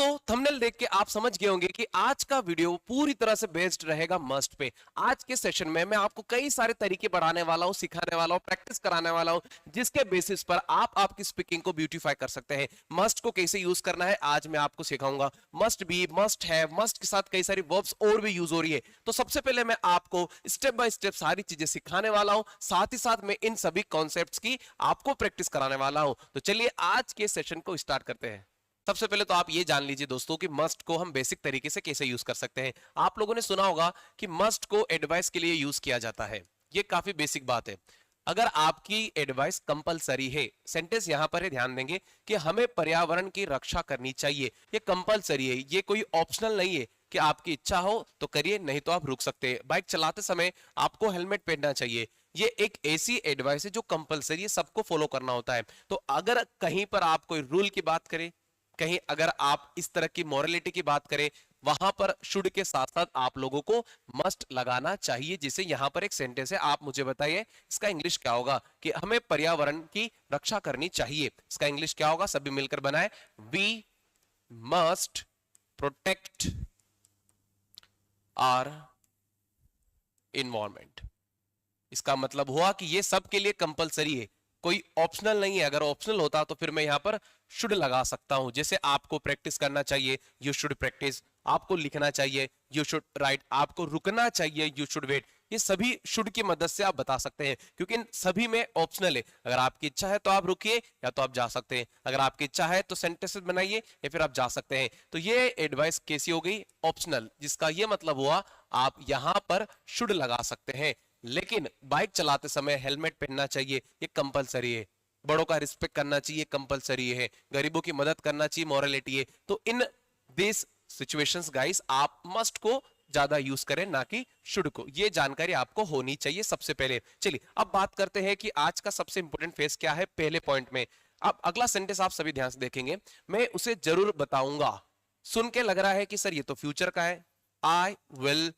दोस्तों थंबनेल देख के आप समझ गए होंगे कि आज का वीडियो पूरी तरह से बेस्ड रहेगा मस्ट पे। आज के सेशन में मैं आपको कई सारे तरीके बढ़ाने वाला हूं, सिखाने वाला हूं, प्रैक्टिस कराने वाला हूं, जिसके बेसिस पर आप आपकी स्पीकिंग को ब्यूटीफाई कर सकते हैं। मस्ट को कैसे यूज करना है आज मैं आपको सिखाऊंगा। Must be, must have, must के साथ कई सारी वर्ब्स और भी यूज हो रही है। तो सबसे पहले मैं आपको स्टेप बाय स्टेप सारी चीजें सिखाने वाला हूं, साथ ही साथ मैं इन सभी कॉन्सेप्ट्स की आपको प्रैक्टिस कराने वाला हूं। तो चलिए आज के सेशन को स्टार्ट करते हैं। सबसे पहले तो आप ये जान लीजिए दोस्तों कि मस्ट को हम बेसिक तरीके से कैसे यूज कर सकते हैं। आप लोगों ने सुना होगा कि मस्ट को एडवाइस के लिए यूज किया जाता है। ये काफी बेसिक बात है। अगर आपकी एडवाइस कंपलसरी है, सेंटेंस यहां पर है, ध्यान देंगे कि हमें पर्यावरण की रक्षा करनी चाहिए, ये कंपलसरी है, ये कोई ऑप्शनल नहीं है कि आपकी इच्छा हो तो करिए, नहीं तो आप रुक सकते हैं। बाइक चलाते समय आपको हेलमेट पहनना चाहिए, ये एक ऐसी एडवाइस है जो कंपलसरी है, सबको फॉलो करना होता है। तो अगर कहीं पर आप कोई रूल की बात करें, कहीं अगर आप इस तरह की मोरालिटी की बात करें, वहां पर शुड के साथ साथ आप लोगों को मस्ट लगाना चाहिए। जिसे यहां पर एक सेंटेंस है, आप मुझे बताइए इसका इंग्लिश क्या होगा कि हमें पर्यावरण की रक्षा करनी चाहिए। इसका इंग्लिश क्या होगा, सभी मिलकर बनाए। We must protect our environment. इसका मतलब हुआ कि ये सबके लिए कंपलसरी है, कोई ऑप्शनल नहीं है। अगर ऑप्शनल होता तो फिर मैं यहां पर शुड लगा सकता हूं। जैसे आपको प्रैक्टिस करना चाहिए, यू शुड प्रैक्टिस, आपको लिखना चाहिए, यू शुड राइट, आपको रुकना चाहिए, यू शुड वेट। ये सभी शुड की मदद से आप बता सकते हैं, क्योंकि इन सभी में ऑप्शनल है। अगर आपकी इच्छा है तो आप रुकिए या तो आप जा सकते हैं, अगर आपकी इच्छा है तो सेंटेंसेस बनाइए या फिर आप जा सकते हैं। तो ये एडवाइस कैसी हो गई, ऑप्शनल, जिसका ये मतलब हुआ आप यहां पर शुड लगा सकते हैं। लेकिन बाइक चलाते समय हेलमेट पहनना चाहिए, ये कंपलसरी है। बड़ों का रिस्पेक्ट करना चाहिए, कंपलसरी है। गरीबों की मदद करना चाहिए, मॉरलिटी है। तो इन दिस सिचुएशंस गाइस आप मस्ट को ज्यादा यूज करें, ना कि शुड को। ये जानकारी आपको होनी चाहिए सबसे पहले। चलिए अब बात करते हैं कि आज का सबसे इंपॉर्टेंट फेज क्या है पहले पॉइंट में। अब अगला सेंटेंस आप सभी ध्यान से देखेंगे, मैं उसे जरूर बताऊंगा। सुन के लग रहा है कि सर ये तो फ्यूचर का है। I will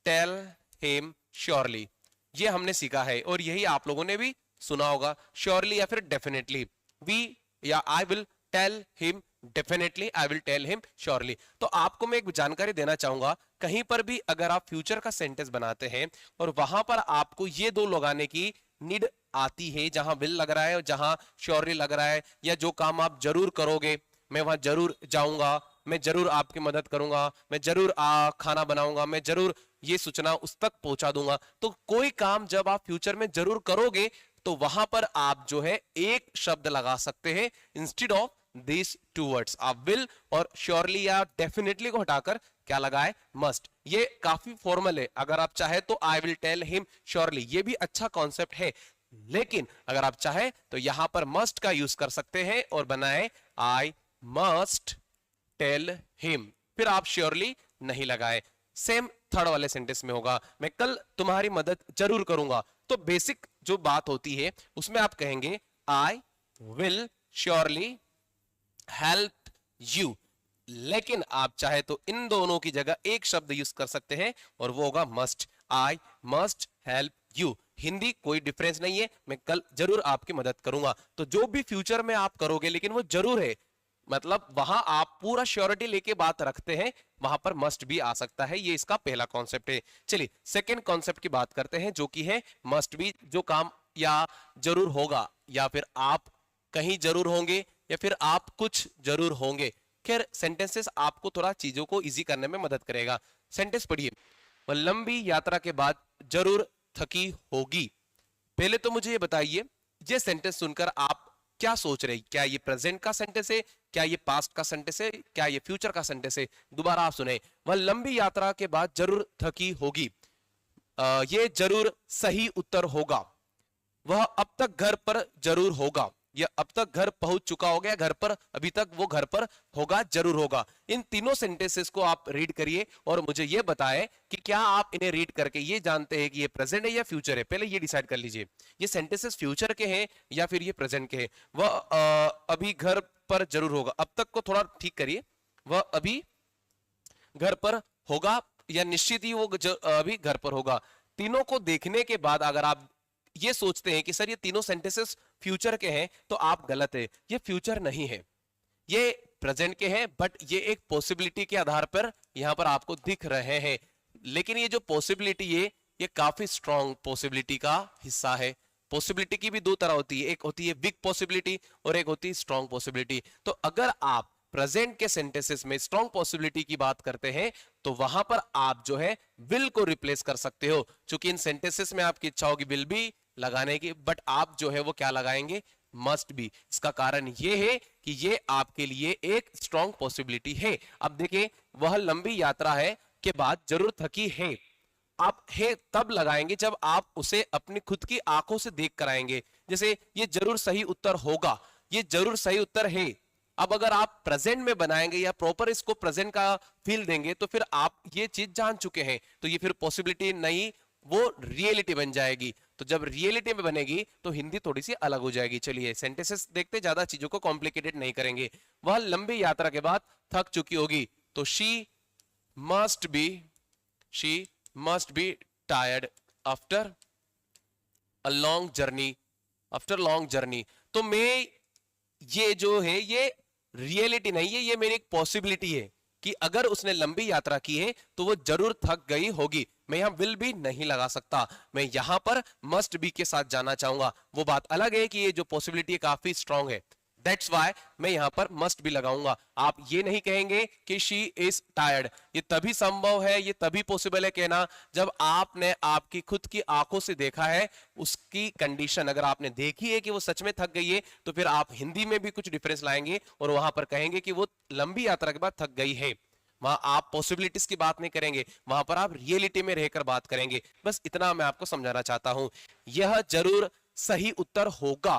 tell him surely, ये हमने सीखा है और यही आप लोगों ने भी सुना होगा, श्योरली या फिर डेफिनेटली। वी या I will tell him definitely, I will tell him surely. तो आपको मैं एक जानकारी देना चाहूंगा, कहीं पर भी अगर आप फ्यूचर का सेंटेंस बनाते हैं और वहां पर आपको ये दो लगाने की नीड आती है, जहां विल लग रहा है और जहां श्योरली लग रहा है, या जो काम आप जरूर करोगे, मैं वहां जरूर जाऊंगा, मैं जरूर आपकी मदद करूंगा, मैं जरूर खाना बनाऊंगा, मैं जरूर ये सूचना उस तक पहुंचा दूंगा। तो कोई काम जब आप फ्यूचर में जरूर करोगे तो वहां पर आप जो है एक शब्द लगा सकते हैं instead of this two words. आप विल और श्योरली या डेफिनेटली को हटाकर क्या लगाए, मस्ट। ये काफी फॉर्मल है, अगर आप चाहे तो I will tell him surely, ये भी अच्छा कॉन्सेप्ट है। लेकिन अगर आप चाहे तो यहां पर मस्ट का यूज कर सकते हैं और बनाए आई मस्ट टेल हिम, फिर आप श्योरली नहीं लगाए। सेम थर्ड वाले सेंटेंस में होगा, मैं कल तुम्हारी मदद जरूर करूंगा। तो बेसिक जो बात होती है उसमें आप कहेंगे I will surely help you. लेकिन आप चाहे तो इन दोनों की जगह एक शब्द यूज कर सकते हैं और वो होगा must. I must help you. Hindi कोई डिफरेंस नहीं है, मैं कल जरूर आपकी मदद करूंगा। तो जो भी फ्यूचर में आप करोगे लेकिन वो जरूर है, मतलब वहां आप पूरा श्योरिटी लेके बात रखते हैं, वहां पर मस्ट भी आ सकता है। ये इसका पहला कॉन्सेप्ट है। चलिए सेकंड कॉन्सेप्ट की बात करते हैं, जो कि है मस्ट भी, जो काम या जरूर होगा, या फिर आप कहीं जरूर होंगे, या फिर आप कुछ जरूर होंगे। खैर सेंटेंसेस आपको थोड़ा चीजों को इजी करने में मदद करेगा। सेंटेंस पढ़िए, वह लंबी यात्रा के बाद जरूर थकी होगी। पहले तो मुझे ये बताइए, ये सेंटेंस सुनकर आप क्या सोच रहे हैं? क्या ये प्रेजेंट का सेंटेंस है, क्या ये पास्ट का सेंटेंस है, क्या ये फ्यूचर का सेंटेंस है? दोबारा आप सुने, वह लंबी यात्रा के बाद जरूर थकी होगी। ये जरूर सही उत्तर होगा। वह अब तक घर पर जरूर होगा, या अब तक घर पहुंच चुका हो गया, घर पर अभी तक वो घर पर होगा, जरूर होगा। इन तीनों सेंटेंसेस को आप रीड करिए और मुझे ये बताएं कि क्या आप इन्हें रीड करके ये जानते हैं कि ये प्रेजेंट है या फ्यूचर है। पहले ये डिसाइड कर लीजिए, ये सेंटेंसेस फ्यूचर के हैं या फिर ये प्रेजेंट के हैं। वह अभी घर पर जरूर होगा, अब तक को थोड़ा ठीक करिए, वह अभी घर पर होगा या निश्चित ही वो अभी घर पर होगा। तीनों को देखने के बाद अगर आप ये सोचते हैं कि सर ये तीनों सेंटेंसेस फ्यूचर के हैं, तो आप गलत है। ये फ्यूचर नहीं है, ये प्रेजेंट के हैं, बट ये एक पॉसिबिलिटी के आधार पर यहां पर आपको दिख रहे हैं। लेकिन ये जो पॉसिबिलिटी ये काफी स्ट्रॉन्ग पॉसिबिलिटी का हिस्सा है। पॉसिबिलिटी की भी दो तरह होती है, एक होती है वीक पॉसिबिलिटी और एक होती है स्ट्रॉन्ग पॉसिबिलिटी। तो अगर आप प्रेजेंट के सेंटेंसेस में स्ट्रॉन्ग पॉसिबिलिटी की बात करते हैं तो वहां पर आप जो है विल को रिप्लेस कर सकते हो। क्योंकि इन सेंटेंसेस में आपकी इच्छा होगी विल भी लगाने की, बट आप जो है वो क्या लगाएंगे, मस्ट बी। इसका कारण ये है कि ये आपके लिए एक स्ट्रॉन्ग पॉसिबिलिटी है। अब देखिए, वह लंबी यात्रा है के बाद जरूर थकी है, आप है तब लगाएंगे जब आप उसे अपनी खुद की आंखों से देख कर आएंगे। जैसे ये जरूर सही उत्तर होगा, ये जरूर सही उत्तर है। अब अगर आप प्रेजेंट में बनाएंगे या प्रॉपर इसको प्रेजेंट का फील देंगे तो फिर आप ये चीज जान चुके हैं, तो ये फिर पॉसिबिलिटी नहीं, वो रियलिटी बन जाएगी। तो जब रियलिटी में बनेगी तो हिंदी थोड़ी सी अलग हो जाएगी। चलिए सेंटेंसेस देखते, ज्यादा चीजों को कॉम्प्लिकेटेड नहीं करेंगे। वह लंबी यात्रा के बाद थक चुकी होगी, तो she must be tired after a long journey। तो मैं ये जो है ये रियलिटी नहीं है, ये मेरी एक पॉसिबिलिटी है कि अगर उसने लंबी यात्रा की है तो वो जरूर थक गई होगी। मैं यहां विल भी नहीं लगा सकता, मैं यहां पर मस्ट बी के साथ जाना चाहूंगा। वो बात अलग है कि ये जो पॉसिबिलिटी है काफी स्ट्रांग है, दैट्स वाई मैं यहां पर मस्ट भी लगाऊंगा। आप ये नहीं कहेंगे कि शी इज टायर्ड। ये तभी संभव है, ये तभी पॉसिबल है कहना जब आपने आपकी खुद की आंखों से देखा है उसकी कंडीशन। अगर आपने देखी है कि वो सच में थक गई है तो फिर आप हिंदी में भी कुछ डिफरेंस लाएंगे और वहां पर कहेंगे कि वो लंबी यात्रा के बाद थक गई है। वहां आप पॉसिबिलिटीज की बात नहीं करेंगे, वहां पर आप रियलिटी में रहकर बात करेंगे। बस इतना मैं आपको समझाना चाहता हूं। यह जरूर सही उत्तर होगा,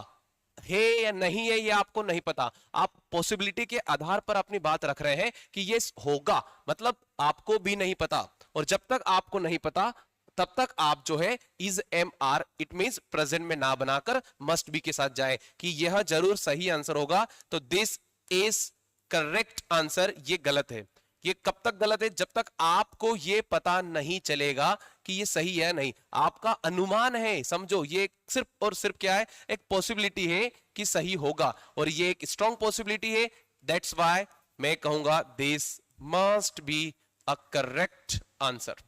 है या नहीं है ये आपको नहीं पता, आप पॉसिबिलिटी के आधार पर अपनी बात रख रहे हैं कि ये होगा, मतलब आपको भी नहीं पता। और जब तक आपको नहीं पता तब तक आप जो है is am are it means present में ना बनाकर मस्ट बी के साथ जाए कि यह जरूर सही आंसर होगा। तो दिस इज करेक्ट आंसर, ये गलत है। ये कब तक गलत है, जब तक आपको ये पता नहीं चलेगा कि ये सही है नहीं, आपका अनुमान है। समझो ये सिर्फ और सिर्फ क्या है, एक पॉसिबिलिटी है कि सही होगा और ये एक स्ट्रॉन्ग पॉसिबिलिटी है। दैट्स व्हाई मैं कहूंगा this must be a correct answer.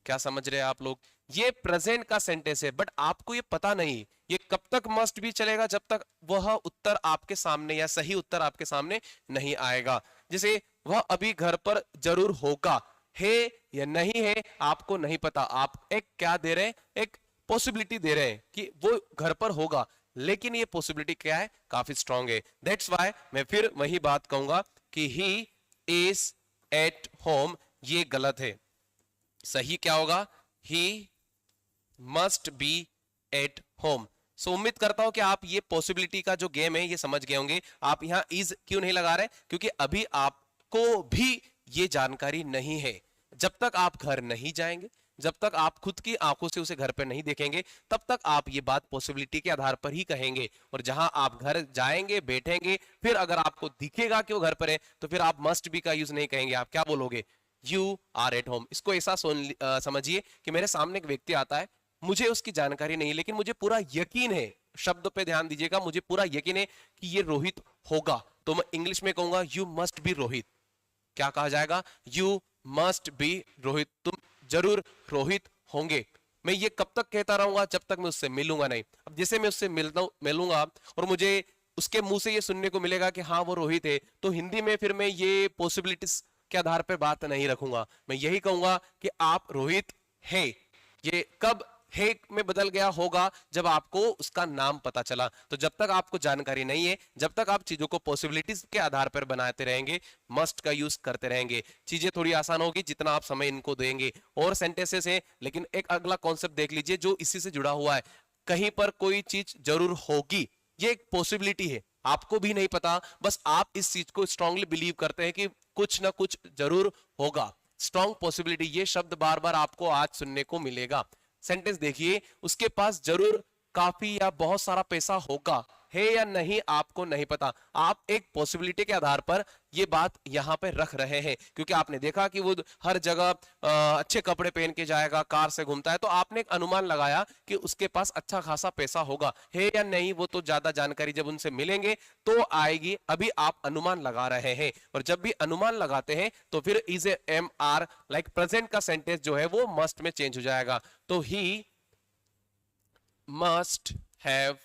क्या समझ रहे हैं आप लोग? ये प्रेजेंट का सेंटेंस है बट आपको ये पता नहीं ये कब तक मस्ट बी चलेगा, जब तक वह उत्तर आपके सामने या सही उत्तर आपके सामने नहीं आएगा। जैसे वह अभी घर पर जरूर होगा, है या नहीं है आपको नहीं पता, आप एक क्या दे रहे हैं, एक पॉसिबिलिटी दे रहे हैं कि वो घर पर होगा, लेकिन ये पॉसिबिलिटी क्या है, काफी स्ट्रांग है। दैट्स व्हाई मैं फिर वही बात कहूंगा कि ही इज एट होम, ये गलत है। सही क्या होगा, he must be at home. So उम्मीद करता हूं कि आप ये पॉसिबिलिटी का जो गेम है ये समझ गए होंगे। आप यहां इज क्यों नहीं लगा रहे, क्योंकि अभी आपको भी ये जानकारी नहीं है। जब तक आप घर नहीं जाएंगे, जब तक आप खुद की आंखों से उसे घर पर नहीं देखेंगे, तब तक आप ये बात पॉसिबिलिटी के आधार पर ही कहेंगे। और जहां आप घर जाएंगे, बैठेंगे, फिर अगर आपको दिखेगा कि वो घर पर है तो फिर आप मस्ट बी का यूज नहीं कहेंगे, आप क्या बोलोगे, यू आर एट होम। इसको ऐसा समझिए कि मेरे सामने एक व्यक्ति आता है, मुझे उसकी जानकारी नहीं, लेकिन मुझे पूरा यकीन है, शब्द पे ध्यान दीजिएगा, मुझे पूरा यकीन है कि ये रोहित होगा, तो मैं इंग्लिश में कहूंगा यू मस्ट बी रोहित। क्या कहा जाएगा, यू मस्ट बी रोहित, तुम जरूर रोहित होंगे। मैं ये कब तक कहता रहूंगा, जब तक मैं उससे मिलूंगा नहीं। अब जैसे मैं उससे मिलूंगा और मुझे उसके मुंह से ये सुनने को मिलेगा कि हाँ वो रोहित है, तो हिंदी में फिर मैं ये पॉसिबिलिटीज के आधार पर बात नहीं रखूंगा। मैं यही कहूंगा कि आप रोहित हैं। ये कब है में बदल गया होगा, जब आपको उसका नाम पता चला। तो जब तक आपको जानकारी नहीं है, जब तक आप चीजों को पॉसिबिलिटीज के आधार पर बनाते रहेंगे, मस्ट का यूज करते रहेंगे, चीजें थोड़ी आसान होगी जितना आप समय इनको देंगे। और सेंटेंसेस है, लेकिन एक अगला कॉन्सेप्ट देख लीजिए जो इसी से जुड़ा हुआ है। कहीं पर कोई चीज जरूर होगी, ये एक पॉसिबिलिटी है, आपको भी नहीं पता, बस आप इस चीज को स्ट्रांगली बिलीव करते हैं कि कुछ ना कुछ जरूर होगा। स्ट्रॉन्ग पॉसिबिलिटी, ये शब्द बार बार आपको आज सुनने को मिलेगा। सेंटेंस देखिए, उसके पास जरूर काफी या बहुत सारा पैसा होगा है या नहीं आपको नहीं पता, आप एक पॉसिबिलिटी के आधार पर ये बात यहां पे रख रहे हैं, क्योंकि आपने देखा कि वो हर जगह अच्छे कपड़े पहन के जाएगा, कार से घूमता है, तो आपने एक अनुमान लगाया कि उसके पास अच्छा खासा पैसा होगा, है या नहीं वो तो ज्यादा जानकारी जब उनसे मिलेंगे तो आएगी, अभी आप अनुमान लगा रहे हैं। और जब भी अनुमान लगाते हैं तो फिर is am are like present का सेंटेंस जो है वो मस्ट में चेंज हो जाएगा। तो he must have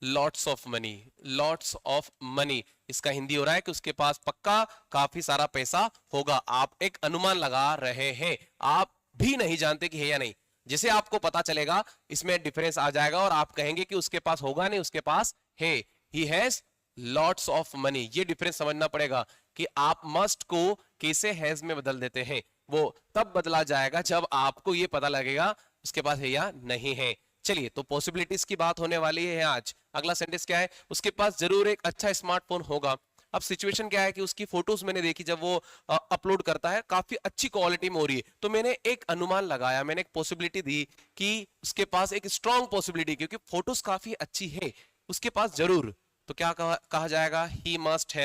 lots of money, lots of money, इसका हिंदी हो रहा है कि उसके पास पक्का काफी सारा पैसा होगा। आप एक अनुमान लगा रहे हैं, आप भी नहीं जानते कि है या नहीं। जिसे आपको पता चलेगा इसमें डिफरेंस आ जाएगा और आप कहेंगे कि उसके पास होगा नहीं, उसके पास है, he has lots of money. ये डिफरेंस समझना पड़ेगा कि आप मस्ट को कैसे हैज में बदल देते हैं, वो तब बदला जाएगा जब आपको ये पता लगेगा उसके पास है या नहीं है। चलिए, तो पॉसिबिलिटीज की बात होने वाली है आज। अगला सेंटेंस क्या है, उसके पास जरूर एक अच्छा स्मार्टफोन होगा। अब सिचुएशन क्या है कि उसकी फोटोज मैंने देखी, जब वो अपलोड करता है काफी अच्छी क्वालिटी में हो रही है, तो मैंने एक अनुमान लगाया, मैंने एक पॉसिबिलिटी दी कि उसके पास एक स्ट्रॉन्ग पॉसिबिलिटी, क्योंकि फोटोज काफी अच्छी है उसके पास जरूर, तो क्या कहा जाएगा, ही मस्ट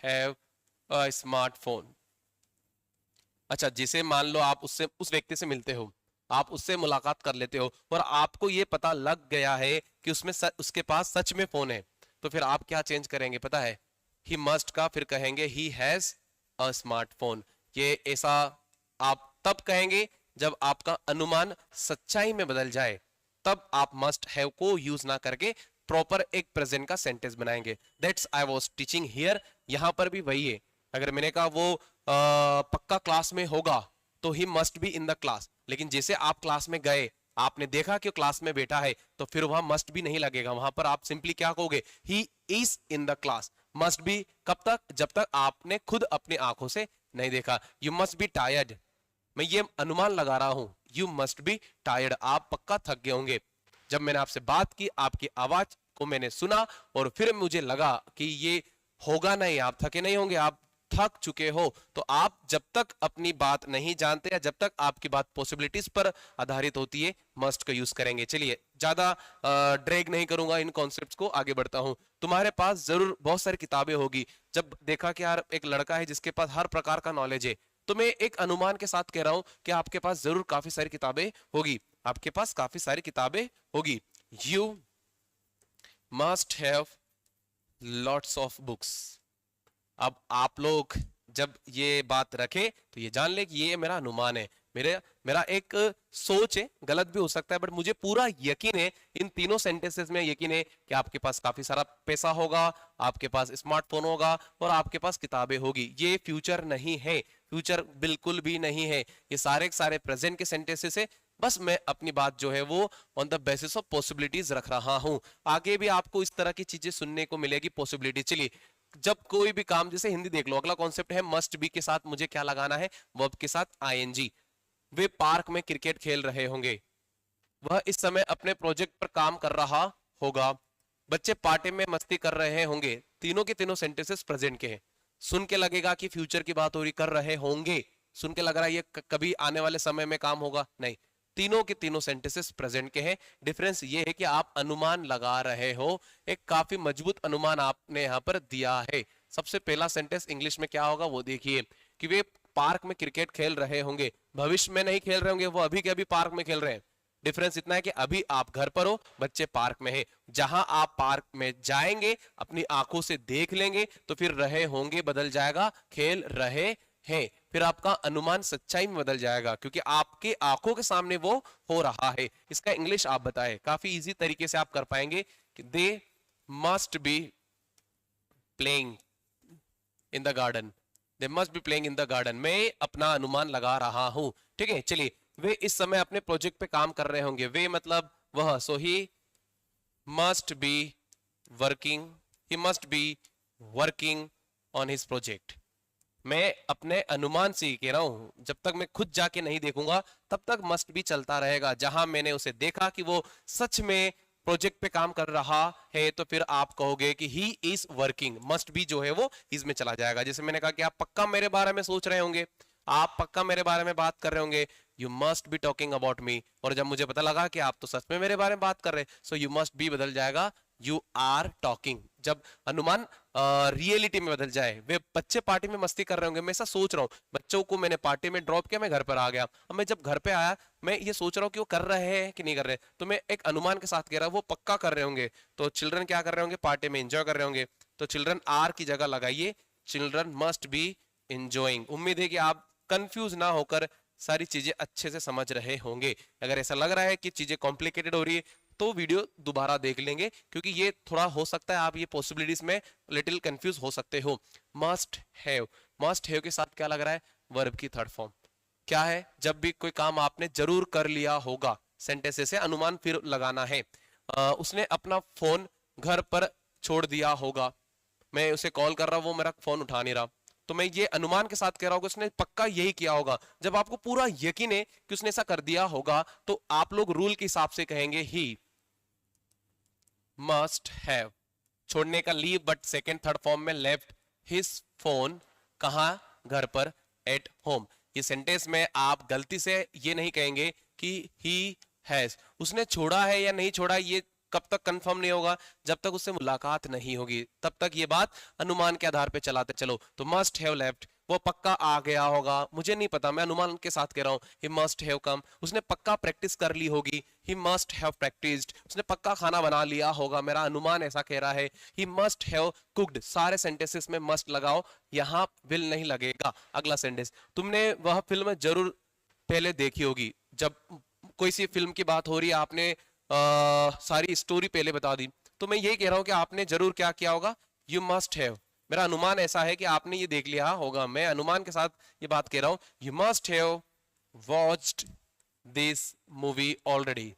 हैव अ स्मार्टफोन। अच्छा, जिसे मान लो आप उससे उस व्यक्ति से मिलते हो, आप उससे मुलाकात कर लेते हो और आपको ये पता लग गया है कि उसके पास सच में फोन है, तो फिर आप क्या चेंज करेंगे पता है, ही मस्ट का फिर कहेंगे ही हैज अ स्मार्टफोन। ये ऐसा आप तब कहेंगे जब आपका अनुमान सच्चाई में बदल जाए, तब आप मस्ट हैव को यूज ना करके प्रॉपर एक प्रेजेंट का सेंटेंस बनाएंगे। That's I was teaching here. यहां पर भी वही है, अगर मैंने कहा वो पक्का क्लास में होगा तो he must be in the class, लेकिन जैसे आप क्लास में गए, आपने देखा कि क्लास में बैठा है, तो फिर वहां मस्ट भी नहीं लगेगा, वहां पर आप सिंपली क्या कहोगे, he is in the class. Must be कब तक, जब तक आपने खुद अपनी आंखों से नहीं देखा। यू मस्ट बी टायर्ड, मैं ये अनुमान लगा रहा हूं, यू मस्ट बी टायर्ड, आप पक्का थक गए होंगे। जब मैंने आपसे बात की, आपकी आवाज को मैंने सुना और फिर मुझे लगा कि ये होगा नहीं, आप थके नहीं होंगे, आप थक चुके हो। तो आप जब तक अपनी बात नहीं जानते या जब तक आपकी बात पॉसिबिलिटीज पर आधारित होती है, मस्ट का यूज करेंगे। चलिए, ज्यादा ड्रैग नहीं करूंगा इन कॉन्सेप्ट्स को, आगे बढ़ता हूं। तुम्हारे पास जरूर बहुत सारी किताबें होगी। जब देखा कि यार एक लड़का है जिसके पास हर प्रकार का नॉलेज है, तो मैं एक अनुमान के साथ कह रहा हूं कि आपके पास जरूर काफी सारी किताबें होगी, आपके पास काफी सारी किताबें होगी। You must have lots of books. अब आप लोग जब ये बात रखें तो ये जान ले कि ये मेरा अनुमान है, मेरा एक सोच है, गलत भी हो सकता है, बट मुझे पूरा यकीन है, इन तीनों सेंटेंसेस में यकीन है कि आपके पास काफी सारा पैसा होगा, आपके पास स्मार्टफोन होगा और आपके पास किताबें होगी। ये फ्यूचर नहीं है, फ्यूचर बिल्कुल भी नहीं है, ये सारे सारे प्रेजेंट के सेंटेंसेस है। बस मैं अपनी बात जो है वो on the basis of possibilities रख रहा हूं। आगे भी आपको इस तरह की चीजें सुनने को मिलेगी, पॉसिबिलिटी। चलिए, जब कोई भी काम, जैसे हिंदी देख लो, अगला कॉन्सेप्ट है मस्ट बी के साथ मुझे क्या लगाना है, वर्ब के साथ आईएनजी। वे पार्क में क्रिकेट खेल रहे होंगे, वह इस समय अपने प्रोजेक्ट पर काम कर रहा होगा, बच्चे पार्टी में मस्ती कर रहे होंगे। तीनों के तीनों सेंटेंसेस प्रेजेंट के हैं। सुन के लगेगा कि फ्यूचर की बात हो रही, कर रहे होंगे, सुन के लग रहा है ये कभी आने वाले समय में काम होगा, नहीं, तीनों के तीनों सेंटेंसेस प्रेजेंट के हैं। डिफरेंस ये है कि आप अनुमान लगा रहे हो, एक काफी मजबूत अनुमान आपने यहां पर दिया है। सबसे पहला सेंटेंस इंग्लिश में क्या होगा वो देखिए, कि वे पार्क में क्रिकेट खेल रहे होंगे, भविष्य में नहीं खेल रहे होंगे, वो अभी के अभी पार्क में खेल रहे हैं। डिफरेंस इतना है कि अभी आप घर पर हो, बच्चे पार्क में हैं। जहां आप पार्क में जाएंगे, अपनी आंखों से देख लेंगे, तो फिर रहे होंगे बदल जाएगा खेल रहे हैं, फिर आपका अनुमान सच्चाई में बदल जाएगा, क्योंकि आपके आंखों के सामने वो हो रहा है। इसका इंग्लिश आप बताएं, काफी इजी तरीके से आप कर पाएंगे कि they must be playing in the garden, they must be playing in the garden. मैं अपना अनुमान लगा रहा हूं, ठीक है। चलिए, वे इस समय अपने प्रोजेक्ट पे काम कर रहे होंगे, वे मतलब वह, so he must be working, he must be working on his project. मैं अपने अनुमान से ही कह रहा हूं, जब तक मैं खुद जाके नहीं देखूंगा तब तक मस्ट भी चलता रहेगा। जहां मैंने उसे देखा कि वो सच में प्रोजेक्ट पे काम कर रहा है, तो फिर आप कहोगे कि ही इज वर्किंग, मस्ट भी जो है वो इज में चला जाएगा। जैसे मैंने कहा कि आप पक्का मेरे बारे में सोच रहे होंगे, आप पक्का मेरे बारे में बात कर रहे होंगे, you must be talking about me, और जब मुझे पता लगा कि आप तो सच में मेरे बारे में बात कर रहे हैं, सो यू मस्ट बी बदल जाएगा यू आर टॉकिंग। जब अनुमान रियलिटी में बदल जाए, वे बच्चे पार्टी में मस्ती कर रहे होंगे, मैं ऐसा सोच रहा हूँ बच्चों को मैंने पार्टी में ड्रॉप किया, मैं घर पर आ गया, अब मैं जब घर पे आया मैं ये सोच रहा हूँ कि वो कर रहे हैं कि नहीं कर रहे, तो मैं एक अनुमान के साथ कह रहा हूँ वो पक्का कर रहे होंगे। तो चिल्ड्रन क्या कर रहे होंगे, पार्टी में एंजॉय कर रहे होंगे, तो चिल्ड्रन आर की जगह लगाइए चिल्ड्रन मस्ट बी एंजॉइंग। उम्मीद है कि आप कंफ्यूज ना होकर सारी चीजें अच्छे से समझ रहे होंगे। अगर ऐसा लग रहा है कि चीजें कॉम्प्लिकेटेड हो रही है तो वीडियो दोबारा देख लेंगे, क्योंकि ये थोड़ा हो सकता है आप ये पॉसिबिलिटीज में लिटिल कंफ्यूज हो सकते हो। मस्ट हैव के साथ क्या लग रहा है, वर्ब की थर्ड फॉर्म। क्या है, जब भी कोई काम आपने जरूर कर लिया होगा, सेंटेंस से अनुमान फिर लगाना है। उसने अपना फोन घर पर छोड़ दिया होगा, मैं उसे कॉल कर रहा हूं वो मेरा फोन उठा नहीं रहा, तो मैं ये अनुमान के साथ कह रहा हूं कि उसने पक्का यही किया होगा। जब आपको पूरा यकीन है कि उसने ऐसा कर दिया होगा तो आप लोग रूल के हिसाब से कहेंगे ही मस्ट हैव, छोड़ने का leave, but second third form में लेफ्ट हिज फोन, कहा, घर पर, एट होम। ये सेंटेंस में आप गलती से ये नहीं कहेंगे कि ही हैज, उसने छोड़ा है या नहीं छोड़ा ये कब तक कंफर्म नहीं होगा, जब तक उससे मुलाकात नहीं होगी, तब तक ये बात अनुमान के आधार पे चलाते चलो। तो मस्ट हैव लेफ्ट, वो पक्का आ गया होगा, मुझे नहीं पता, मैं अनुमान के साथ कह रहा हूं। ही मस्ट हैव कम, उसने पक्का प्रैक्टिस कर ली होगी, ही मस्ट हैव प्रैक्टिस्ड, उसने पक्का खाना बना लिया होगा, मेरा अनुमान ऐसा कह रहा है। ही मस्ट हैव कुक्ड, सारे सेंटेंसेस में मस्ट लगाओ, यहां विल नहीं लगेगा। अगला सेंटेंस, तुमने वह फिल्म जरूर पहले देखी होगी, जब कोई सी फिल्म की बात हो रही है, आपने सारी स्टोरी पहले बता दी, तो मैं यही कह रहा हूं कि आपने जरूर क्या किया होगा, यू मस्ट हैव, मेरा अनुमान ऐसा है कि आपने ये देख लिया होगा, मैं अनुमान के साथ ये बात कह रहा हूं। You must have watched this movie already,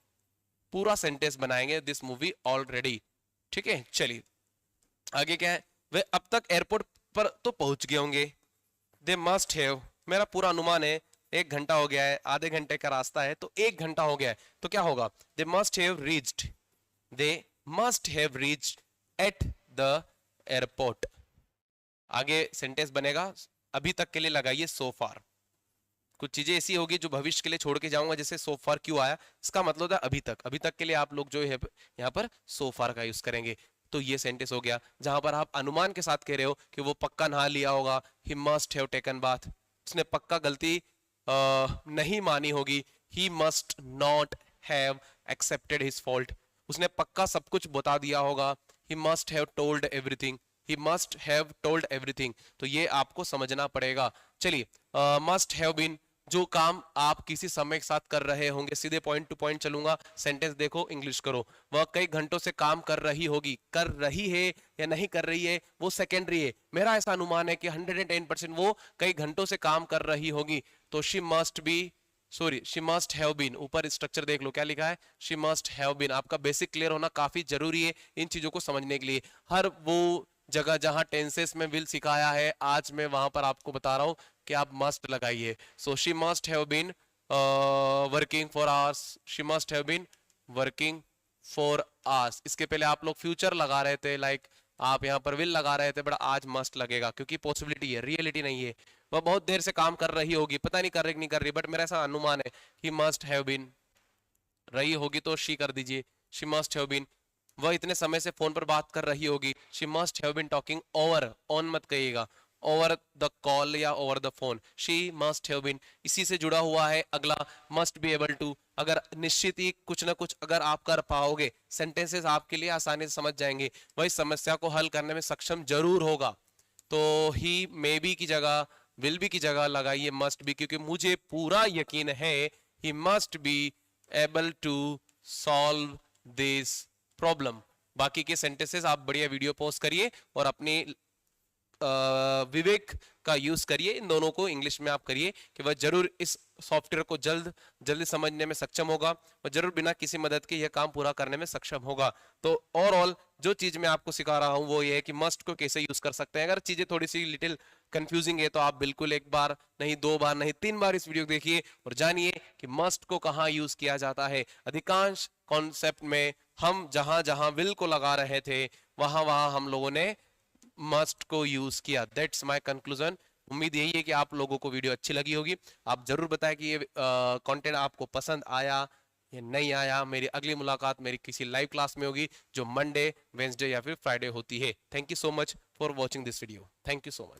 पूरा सेंटेंस बनाएंगे दिस मूवी ऑलरेडी, ठीक है। चलिए आगे क्या है, वे अब तक एयरपोर्ट पर तो पहुंच गए होंगे, दे मस्ट हैव, मेरा पूरा अनुमान है 1 घंटा हो गया है, आधे घंटे का रास्ता है तो 1 घंटा हो गया है, तो क्या होगा, they must have reached, they must have reached at the airport. आगे सेंटेंस बनेगा, अभी तक के लिए लगाइए सो फार, कुछ चीजें ऐसी होगी जो भविष्य के लिए छोड़ के जाऊंगा, जैसे सो फार क्यों आया, इसका मतलब होता है अभी तक, अभी तक के लिए आप लोग जो है यहाँ पर सो फार का यूज करेंगे। तो ये सेंटेंस हो गया जहां पर आप अनुमान के साथ कह रहे हो कि वो पक्का नहा लिया होगा, he must have taken bath, उसने पक्का गलती नहीं मानी होगी, he must not have accepted his fault, उसने पक्का सब कुछ बता दिया होगा, he must have told everything, he must have told everything, तो ये आपको समझना पड़ेगा। चलिए मस्ट हैव बीन, जो काम आप किसी समय के साथ कर रहे होंगे, सीधे पॉइंट टू पॉइंट चलूंगा, सेंटेंस देखो इंग्लिश करो, वह कई घंटों से काम कर रही होगी, कर रही है या नहीं कर रही है वो सेकेंडरी है, मेरा ऐसा अनुमान है कि 110% वो कई घंटों से काम कर रही होगी, तो she must be, sorry she must have been, ऊपर स्ट्रक्चर देख लो क्या लिखा है, शी मस्ट हैव बीन। आपका बेसिक क्लियर होना काफी जरूरी है इन चीजों को समझने के लिए। हर वो जगह जहां टेंसेस में विल सिखाया है, आज मैं वहां पर आपको बता रहा हूं कि आप मस्ट लगाइए। So she must have been working for hours, she must have been working for hours. इसके पहले आप लोग फ्यूचर लगा रहे थे, लाइक आप यहाँ पर विल लगा रहे थे, बट आज मस्ट लगेगा क्योंकि पॉसिबिलिटी है, रियलिटी नहीं है। वह बहुत देर से काम कर रही होगी, पता नहीं कर रही नहीं कर रही, बट मेरा ऐसा अनुमान है, ही मस्ट हैव बीन, रही होगी तो शी कर दीजिए, शी मस्ट हैव बीन। वह इतने समय से फोन पर बात कर रही होगी, she must have been talking over, on मत कहिएगा, ओवर द कॉल या over the phone, she must have been. इसी से जुड़ा हुआ है अगला मस्ट बी एबल टू, अगर निश्चित ही कुछ ना कुछ अगर आप कर पाओगे, सेंटेंसेस आपके लिए आसानी से समझ जाएंगे, वही समस्या को हल करने में सक्षम जरूर होगा। तो ही मे बी की जगह, विल बी की जगह लगाइए मस्ट बी, क्योंकि मुझे पूरा यकीन है he must be able to solve this problem. बाकी के सेंटेंसेस आप बढ़िया वीडियो पोस्ट करिए और अपनी विवेक का यूज करिए, इन दोनों को इंग्लिश में आप करिए कि वह जरूर इस सॉफ्टवेयर को जल्दी समझने में सक्षम होगा, वह जरूर बिना किसी मदद के यह काम पूरा करने में सक्षम होगा। तो ओवरऑल जो चीज मैं आपको सिखा रहा हूं वो ये है कि मस्ट को कैसे यूज कर सकते हैं। अगर चीजें थोड़ी सी लिटिल कंफ्यूजिंग है तो आप बिल्कुल एक बार नहीं, 2 बार नहीं, 3 बार इस वीडियो को देखिए और जानिए कि मस्ट को कहाँ यूज किया जाता है। अधिकांश कॉन्सेप्ट में हम जहां जहां विल को लगा रहे थे वहां वहां हम लोगों ने मस्ट को यूज किया। That's my conclusion. उम्मीद यही है कि आप लोगों को वीडियो अच्छी लगी होगी। आप जरूर बताएं कि ये कंटेंट आपको पसंद आया या नहीं आया। मेरी अगली मुलाकात मेरी किसी लाइव क्लास में होगी जो मंडे, वेंसडे या फिर फ्राइडे होती है। Thank you so much for watching this video. Thank you so much.